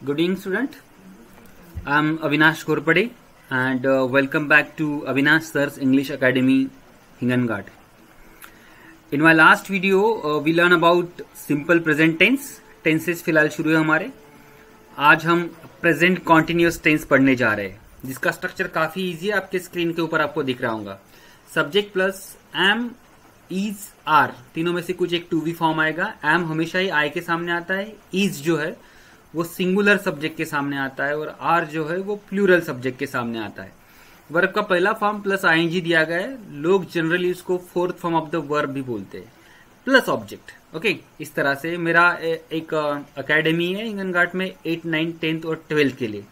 Good evening, student. I'm Avinash Korpade, and welcome back to Avinash Sir's English Academy, Hinganghat. In my last video, we learn about simple present tense. Tenses फिलहाल शुरू है हमारे. आज हम present continuous tense पढ़ने जा रहे हैं, जिसका स्ट्रक्चर काफी इजी है. आपके स्क्रीन के ऊपर आपको दिख रहा होगा. Subject plus am, is, are, तीनों में से कुछ एक टू वी फॉर्म आएगा. एम हमेशा ही आई के सामने आता है. इज जो है वो सिंगुलर सब्जेक्ट के सामने आता है और आर जो है वो प्लूरल सब्जेक्ट के सामने आता है. वर्ब का पहला फॉर्म प्लस आईएनजी दिया गया है. लोग जनरली उसको fourth form of the verb भी बोलते हैं, प्लस ऑब्जेक्ट. ओके, इस तरह से मेरा एक अकेडमी है हिंगनघाट में 8, 9, 10 और 12 के लिए.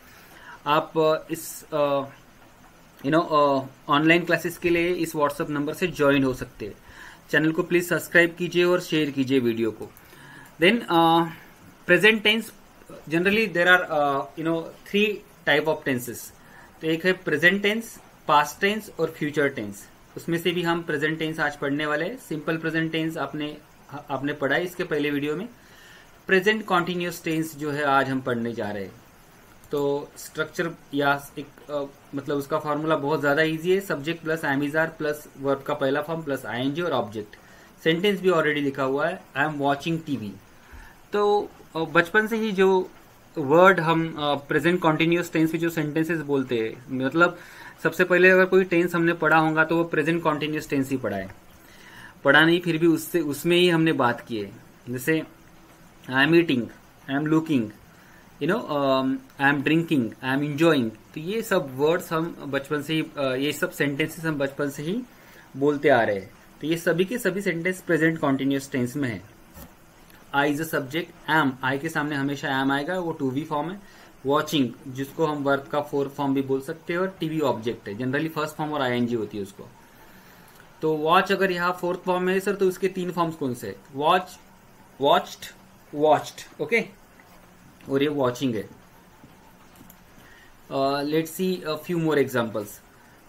आप इस ऑनलाइन क्लासेस के लिए इस व्हाट्सएप नंबर से ज्वाइन हो सकते हैं. चैनल को प्लीज सब्सक्राइब कीजिए और शेयर कीजिए वीडियो को. Then present tense, generally there are 3 type of tenses. तो एक है प्रेजेंट टेंस, पास्ट टेंस और फ्यूचर टेंस. उसमें से भी हम प्रेजेंट टेंस आज पढ़ने वाले हैं. सिंपल प्रेजेंट टेंस आपने पढ़ा है इसके पहले वीडियो में. प्रेजेंट कॉन्टिन्यूस टेंस जो है आज हम पढ़ने जा रहे हैं. तो स्ट्रक्चर या एक मतलब उसका फॉर्मूला बहुत ज्यादा इजी है. Subject plus am is are plus verb का पहला फॉर्म प्लस आईएनजी और ऑब्जेक्ट. सेंटेंस भी ऑलरेडी लिखा हुआ है, आई एम वॉचिंग टीवी. तो बचपन से ही जो वर्ड हम प्रेजेंट कॉन्टिन्यूस टेंस में जो सेंटेंसेस बोलते हैं, मतलब सबसे पहले अगर कोई टेंस हमने पढ़ा होगा तो वो प्रेजेंट कॉन्टिन्यूस टेंस ही पढ़ा है. पढ़ा नहीं फिर भी उसमें ही हमने बात की है. जैसे I am eating, I am looking, I am drinking, I am enjoying. तो ये सब वर्ड्स हम बचपन से ही, ये सब सेंटेंसेस हम बचपन से ही बोलते आ रहे हैं. तो ये सभी के सभी सेंटेंस प्रेजेंट कॉन्टिन्यूस टेंस में है. I is a subject, M, आई के सामने हमेशा एम आएगा, वो टू वी फॉर्म है. वॉचिंग, जिसको हम वर्ब का फोर्थ फॉर्म भी बोल सकते हैं, और टीवी ऑब्जेक्ट है. जनरली फर्स्ट फॉर्म और आईएनजी होती है उसको. तो वॉच अगर यहाँ फोर्थ फॉर्म में है सर, तो उसके 3 फॉर्म्स कौन से? Watch, watched, watched. ओके, और ये वॉचिंग है. Let's see a few more examples.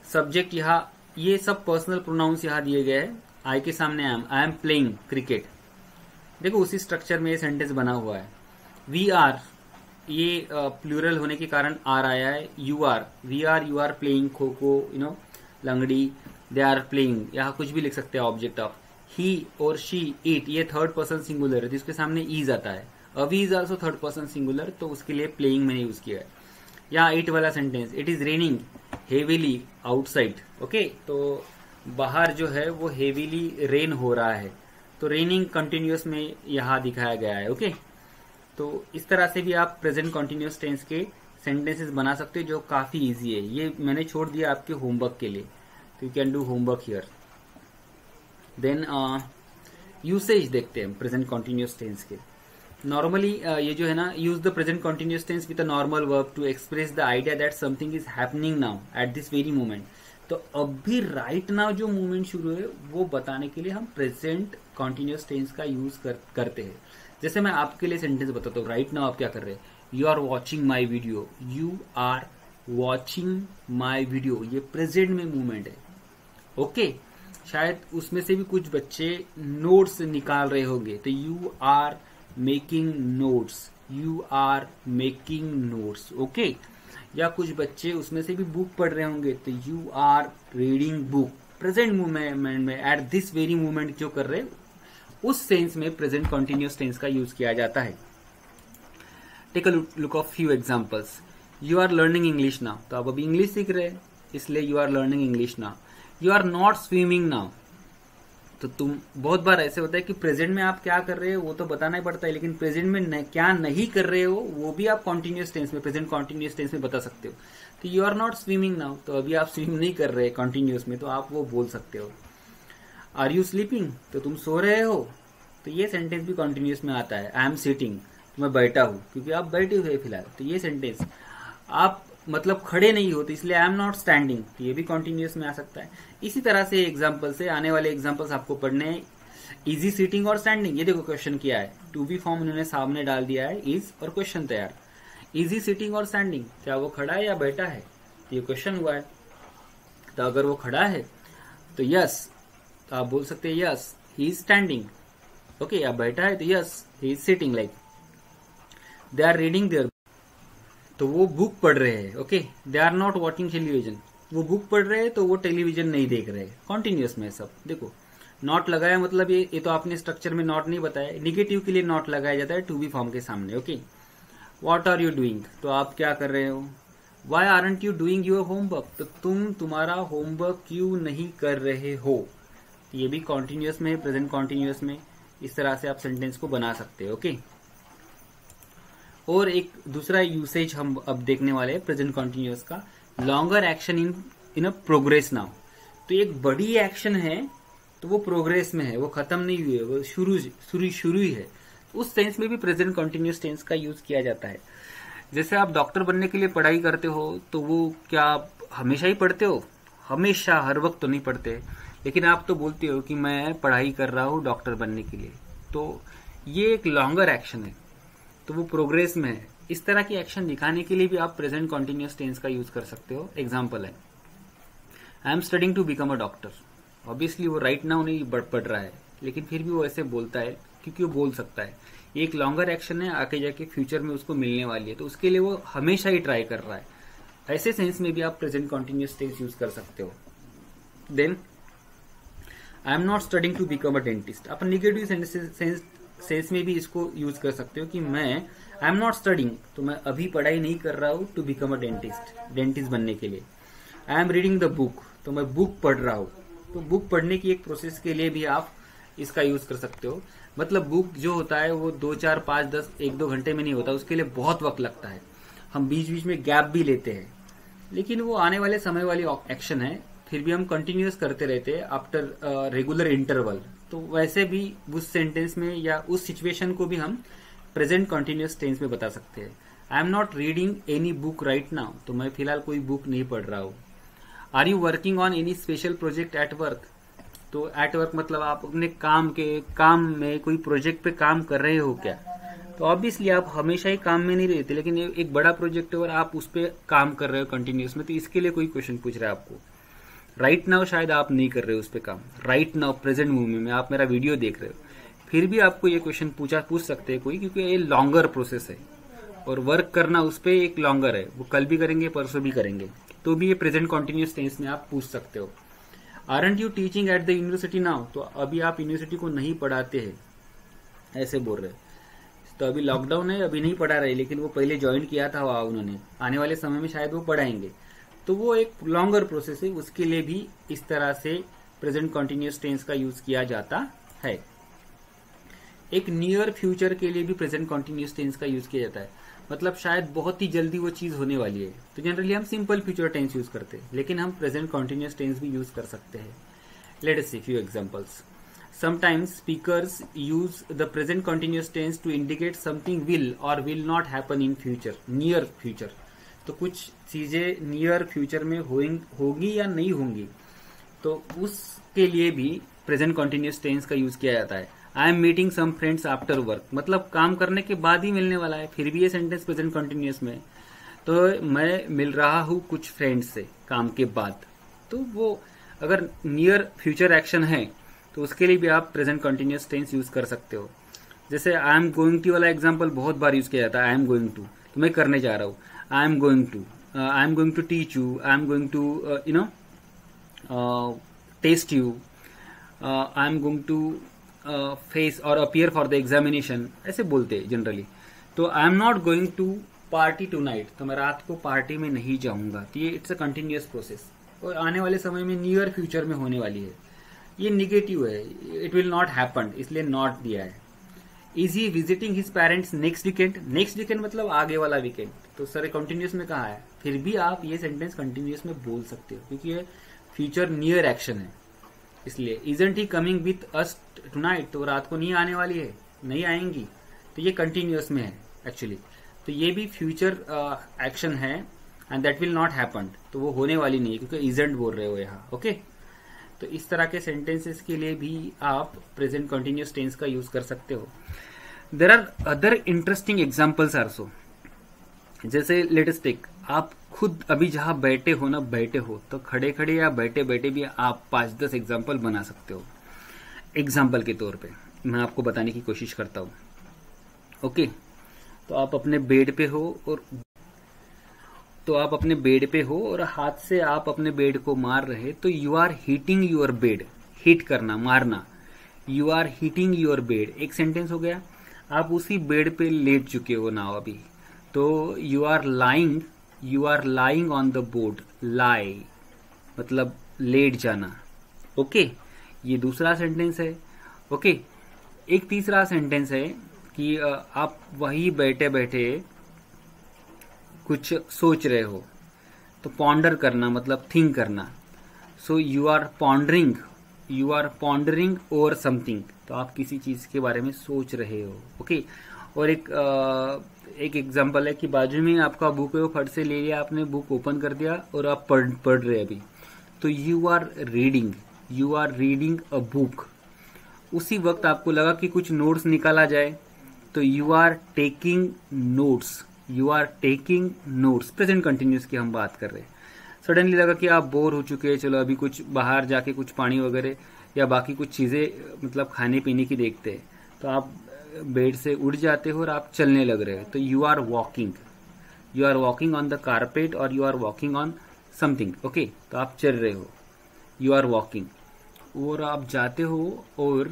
Subject यहाँ, ये सब पर्सनल प्रोनाउंस यहाँ दिए गए हैं. आई के सामने am, I am playing cricket. देखो उसी स्ट्रक्चर में ये सेंटेंस बना हुआ है. वी आर, ये प्लूरल होने के कारण आर आया है. You are, we are, you are playing kho kho, लंगड़ी, दे आर प्लेइंग. यहाँ कुछ भी लिख सकते हैं ऑब्जेक्ट ऑफ. ही और शी, इट, ये थर्ड पर्सन सिंगुलर है, जिसके सामने ईज आता है. We is also third person singular, तो उसके लिए प्लेइंग मैंने यूज किया है. यहाँ इट वाला sentence, it is raining heavily outside. Okay, तो बाहर जो है वो हेवीली रेन हो रहा है, तो रेनिंग कंटिन्यूअस में यहाँ दिखाया गया है. ओके, तो इस तरह से भी आप प्रेजेंट कंटिन्यूअस टेंस के सेंटेंसेस बना सकते हो, जो काफी इजी है. ये मैंने छोड़ दिया आपके होमवर्क के लिए, तो you can do homework here. Then usage देखते हैं प्रेजेंट कंटिन्यूअस टेंस के. नॉर्मली ये जो है ना, use the present continuous tense with a normal verb to express the idea that something is happening now at this very moment. तो अभी right now जो मूवमेंट शुरू है वो बताने के लिए हम प्रेजेंट कॉन्टिन्यूअस टेंस का यूज करते हैं. जैसे मैं आपके लिए सेंटेंस बताता हूँ. राइट नाउ आप क्या कर रहे हैं? You are watching my video. You are watching my video, ये प्रेजेंट में मूवमेंट है. ओके, शायद उसमें से भी कुछ बच्चे नोट्स निकाल रहे होंगे, तो you are making notes, you are making notes. Okay, या कुछ बच्चे उसमें से भी बुक पढ़ रहे होंगे, तो you are reading book. Present movement में एट दिस वेरी मूवमेंट जो कर रहे हैं, उस सेंस में प्रेजेंट कॉन्टिन्यूअस टेंस का यूज किया जाता है. Take a look of few examples. You are learning English now, तो आप अभी इंग्लिश सीख रहे हैं, इसलिए you are learning English now. You are not swimming now, तो तुम, बहुत बार ऐसे होता है कि प्रेजेंट में आप क्या कर रहे हो वो तो बताना ही पड़ता है, लेकिन प्रेजेंट में क्या नहीं कर रहे हो वो भी आप कॉन्टिन्यूअस टेंस में, प्रेजेंट कॉन्टिन्यूअस टेंस में बता सकते हो. तो you are not swimming now, तो अभी आप स्विम नहीं कर रहे कॉन्टिन्यूअस में, तो आप वो बोल सकते हो. आर यू स्लीपिंग, तो तुम सो रहे हो, तो ये सेंटेंस भी कॉन्टिन्यूअस में आता है. आई एम सिटिंग, तो मैं बैठा हूं, क्योंकि आप बैठे हुए फिलहाल, तो ये सेंटेंस. आप मतलब खड़े नहीं हो, तो इसलिए आई एम नॉट स्टैंडिंग, तो ये भी कॉन्टिन्यूअस में आ सकता है. इसी तरह से एग्जाम्पल से आने वाले एग्जाम्पल्स आपको पढ़ने हैं. इजी सिटिंग और स्टैंडिंग, ये देखो क्वेश्चन किया है, टू बी फॉर्म उन्होंने सामने डाल दिया है इज, और क्वेश्चन तैयार. इजी सिटिंग और स्टैंडिंग, क्या वो खड़ा है या बैठा है, ये क्वेश्चन हुआ है. तो अगर वो खड़ा है तो यस, तो आप बोल सकते हैं yes he is standing. Okay, या बैठा है तो yes he is sitting. Like they are reading there, तो वो बुक पढ़ रहे हैं। Okay, they are not watching television, वो बुक पढ़ रहे हैं तो वो टेलीविजन नहीं देख रहे। कॉन्टिन्यूअस में सब देखो, नॉट लगाया मतलब ये तो आपने स्ट्रक्चर में नॉट नहीं बताया, निगेटिव के लिए नॉट लगाया जाता है टू बी फॉर्म के सामने। Okay, what are you doing, तो आप क्या कर रहे हो। Why aren't you doing your homework, तो तुम तुम्हारा होमवर्क क्यों नहीं कर रहे हो। तो ये भी कॉन्टिन्यूअस में है, प्रेजेंट कॉन्टिन्यूअस में। इस तरह से आप सेंटेंस को बना सकते हो। ओके, और एक दूसरा यूसेज हम अब देखने वाले हैं प्रेजेंट कॉन्टिन्यूअस का, longer action in a progress now. तो एक बड़ी एक्शन है तो वो प्रोग्रेस में है, वो खत्म नहीं हुई है, वो शुरू ही है। उस सेंस में भी प्रेजेंट कॉन्टिन्यूअस टेंस का यूज किया जाता है। जैसे आप डॉक्टर बनने के लिए पढ़ाई करते हो तो वो क्या आप हमेशा ही पढ़ते हो, हमेशा हर वक्त तो नहीं पढ़ते, लेकिन आप तो बोलते हो कि मैं पढ़ाई कर रहा हूँ डॉक्टर बनने के लिए। तो ये एक लॉन्गर एक्शन है, तो वो प्रोग्रेस में है। इस तरह की एक्शन दिखाने के लिए भी आप प्रेजेंट कॉन्टिन्यूअस टेंस का यूज कर सकते हो। एग्जाम्पल है, I am studying to become a doctor. Obviously वो राइट नाउ नहीं पढ़ रहा है, लेकिन फिर भी वो ऐसे बोलता है क्योंकि वो बोल सकता है। ये एक लॉन्गर एक्शन है, आके जाके फ्यूचर में उसको मिलने वाली है, तो उसके लिए वो हमेशा ही ट्राई कर रहा है। ऐसे सेंस में भी आप प्रेजेंट कॉन्टिन्यूअस टेंस यूज कर सकते हो। Then I am not studying to become a dentist. आप निगेटिव सेंस में भी इसको यूज कर सकते हो कि मैं आई एम नॉट स्टडिंग, तो मैं अभी पढ़ाई नहीं कर रहा हूं टू बिकम अ डेंटिस्ट बनने के लिए। I am reading the book, तो मैं बुक पढ़ रहा हूं। तो बुक पढ़ने की एक प्रोसेस के लिए भी आप इसका यूज कर सकते हो। मतलब बुक जो होता है वो 2, 4, 5, 10, 1-2 घंटे में नहीं होता, उसके लिए बहुत वक्त लगता है। हम बीच बीच में गैप भी लेते हैं, लेकिन वो आने वाले समय वाली एक्शन है, फिर भी हम कंटिन्यूअस करते रहते हैं आफ्टर रेगुलर इंटरवल। तो वैसे भी उस सेंटेंस में या उस सिचुएशन को भी हम प्रेजेंट कंटिन्यूअस टेंस में बता सकते हैं। I am not reading any book right now, तो मैं फिलहाल कोई बुक नहीं पढ़ रहा हूं। Are you working on any special project at work, तो एट वर्क मतलब आप अपने काम में कोई प्रोजेक्ट पे काम कर रहे हो क्या। तो ऑब्वियसली आप हमेशा ही काम में नहीं रहते, लेकिन एक बड़ा प्रोजेक्ट है और आप उस पर काम कर रहे हो कंटिन्यूस में, तो इसके लिए कोई क्वेश्चन पूछ रहा है आपको। राइट नाउ शायद आप नहीं कर रहे हो उस पर काम, राइट नाउ प्रेजेंट मूवमेंट में आप मेरा वीडियो देख रहे हो, फिर भी आपको ये क्वेश्चन पूछ सकते हैं कोई, क्योंकि ये लॉन्गर प्रोसेस है और वर्क करना उस पर एक लॉन्गर है, वो कल भी करेंगे परसों भी करेंगे, तो भी ये प्रेजेंट कॉन्टिन्यूस टेंस में आप पूछ सकते हो। Aren't you teaching at the university now, तो अभी आप यूनिवर्सिटी को नहीं पढ़ाते हैं, ऐसे बोल रहे। तो अभी लॉकडाउन है, अभी नहीं पढ़ा रहे, लेकिन वो पहले ज्वाइन किया था उन्होंने, आने वाले समय में शायद वो पढ़ाएंगे। तो वो एक लॉन्गर प्रोसेस है, उसके लिए भी इस तरह से प्रेजेंट कॉन्टिन्यूस टेंस का यूज किया जाता है। एक नियर फ्यूचर के लिए भी प्रेजेंट कॉन्टिन्यूस टेंस का यूज किया जाता है, मतलब शायद बहुत ही जल्दी वो चीज होने वाली है, तो जनरली हम सिंपल फ्यूचर टेंस यूज करते हैं, लेकिन हम प्रेजेंट कॉन्टिन्यूस टेंस भी यूज कर सकते हैं। Let us see few examples. Sometimes speakers use the present continuous tense to indicate something will or will not happen in future, near future. तो कुछ चीजें नियर फ्यूचर में होगी या नहीं होंगी, तो उसके लिए भी प्रेजेंट कॉन्टिन्यूस टेंस का यूज किया जाता है। I am meeting some friends after work, मतलब काम करने के बाद ही मिलने वाला है, फिर भी ये सेंटेंस प्रेजेंट कॉन्टिन्यूस में, तो मैं मिल रहा हूं कुछ फ्रेंड्स से काम के बाद। तो वो अगर नियर फ्यूचर एक्शन है तो उसके लिए भी आप प्रेजेंट कॉन्टिन्यूस टेंस यूज कर सकते हो। जैसे आई एम गोइंग टू वाला एग्जांपल बहुत बार यूज किया जाता है। आई एम गोइंग टू, तो मैं करने जा रहा हूँ। I am going to teach you, I am going to test you, I am going to face और अपीयर फॉर द एग्जामिनेशन, ऐसे बोलते हैं जनरली। तो I am not going to party tonight, तो मैं रात को पार्टी में नहीं जाऊंगा। तो ये इट्स अ कंटिन्यूअस प्रोसेस और आने वाले समय में नियर फ्यूचर में होने वाली है। ये निगेटिव है, इट विल नॉट हैपन, इसलिए नॉट दिया है। Is he visiting his parents next weekend, next weekend मतलब आगे वाला वीकेंड, तो सर कंटिन्यूस में कहा है, फिर भी आप ये सेंटेंस कंटिन्यूस में बोल सकते हो क्योंकि ये फ्यूचर नियर एक्शन है। इसलिए isn't he coming with us tonight, तो रात को नहीं आने वाली है, नहीं आएंगी, तो ये कंटिन्यूस में है एक्चुअली। तो ये भी फ्यूचर एक्शन है and that will not happen, तो वो होने वाली नहीं है क्योंकि इजंट बोल रहे हो यहाँ। ओके, तो इस तरह के सेंटेंसेस के लिए भी आप प्रेजेंट कंटिन्यूस टेंस का यूज कर सकते हो। There are other interesting examples also, जैसे लेट अस टेक, आप खुद अभी जहां बैठे हो ना, बैठे हो तो खड़े खड़े या बैठे बैठे भी आप 5-10 एग्जाम्पल बना सकते हो। एग्जाम्पल के तौर पे मैं आपको बताने की कोशिश करता हूं। ओके, तो आप अपने बेड पे हो और तो आप अपने बेड पे हो और हाथ से आप अपने बेड को मार रहे, तो you are hitting your bed. Hit करना, मारना, you are hitting your bed, एक सेंटेंस हो गया। आप उसी बेड पे लेट चुके हो ना अभी, तो you are lying on the board. Lie मतलब लेट जाना। ओके, ये दूसरा सेंटेंस है। ओके, एक तीसरा सेंटेंस है कि आप वही बैठे बैठे कुछ सोच रहे हो, तो पॉन्डर करना मतलब थिंक करना। So you are pondering over something, तो आप किसी चीज के बारे में सोच रहे हो। ओके, और एक एग्जांपल है कि बाजू में आपका बुक है, वो फट से ले लिया आपने, बुक ओपन कर दिया और आप पढ़ रहे अभी, तो you are reading a book. उसी वक्त आपको लगा कि कुछ नोट्स निकाला जाए, तो you are taking notes. Present continuous की हम बात कर रहे हैं। सडनली लगा कि आप बोर हो चुके हैं, चलो अभी कुछ बाहर जाके कुछ पानी वगैरह या बाकी कुछ चीजें मतलब खाने पीने की देखते हैं, तो आप बेड से उठ जाते हो और आप चलने लग रहे हो, तो you are walking on the carpet और you are walking on something. Okay, तो आप चल रहे हो, यू आर वॉकिंग। और आप जाते हो और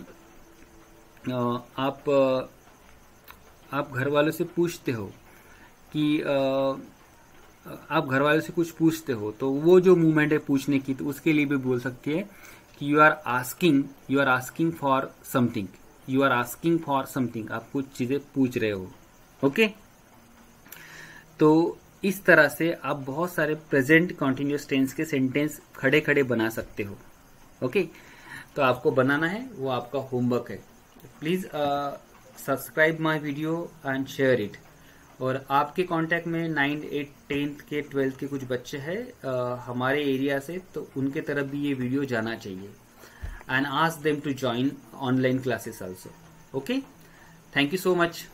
आप घर वालों से पूछते हो कि आप घर वालों से कुछ पूछते हो, तो वो जो मूवमेंट है पूछने की, तो उसके लिए भी बोल सकती है कि you are asking for something. आप कुछ चीजें पूछ रहे हो। ओके, तो इस तरह से आप बहुत सारे प्रेजेंट कंटिन्यूअस टेंस के सेंटेंस खड़े खड़े बना सकते हो। ओके, तो आपको बनाना है, वो आपका होमवर्क है। Please subscribe my video and share it. और आपके कांटेक्ट में 9th 8th 10th के 12th के कुछ बच्चे हैं हमारे एरिया से, तो उनके तरफ भी ये वीडियो जाना चाहिए। And ask them to join online classes also. Okay, thank you so much.